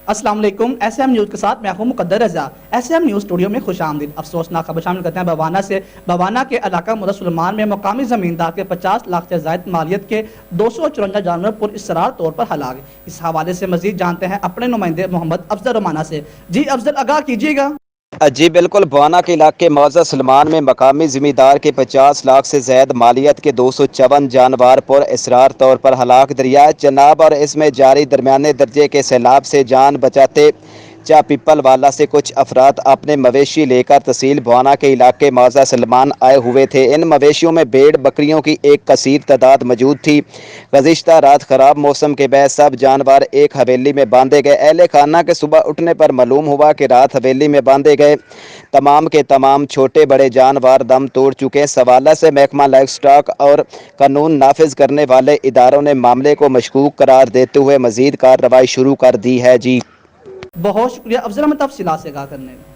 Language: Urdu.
السلام علیکم، ایس ایم نیوز کے ساتھ میں ہوں مقدر رضا۔ ایس ایم نیوز اسٹوڈیو میں خوش آمدید۔ افسوسناک خبر شامل کرتے ہیں بوانا سے۔ بوانا کے علاقہ مدر سلیمان میں مقامی زمیندار کے 50 لاکھ سے زائد مالیت کے 254 جانور پر اسرار طور پر ہلاک۔ اس حوالے سے مزید جانتے ہیں اپنے نمائندے محمد افضل رومانہ سے۔ جی افضل، آگاہ کیجیے گا۔ جی بالکل، بوانا کے علاقے معزز سلمان میں مقامی زمیندار کے 50 لاکھ سے زائد مالیت کے 254 جانور پر اسرار طور پر ہلاک دریائے چناب اور اس میں جاری درمیانے درجے کے سیلاب سے جان بچاتے چا پیپل والا سے کچھ افراد اپنے مویشی لے کر تحصیل بوانا کے علاقے معزز سلمان آئے ہوئے تھے۔ ان مویشیوں میں بھیڑ بکریوں کی ایک کثیر تعداد موجود تھی۔ گزشتہ رات خراب موسم کے باعث سب جانور ایک حویلی میں باندھے گئے۔ اہل خانہ کے صبح اٹھنے پر معلوم ہوا کہ رات حویلی میں باندھے گئے تمام کے تمام چھوٹے بڑے جانور دم توڑ چکے ہیں۔ اس حوالے سے محکمہ لائف سٹاک اور قانون نافذ کرنے والے اداروں نے معاملے کو مشکوک قرار دیتے ہوئے مزید کارروائی شروع کر دی ہے۔ جی بہت شکریہ افضل، ہمیں تفصیلات سے آگاہ کرنے کا۔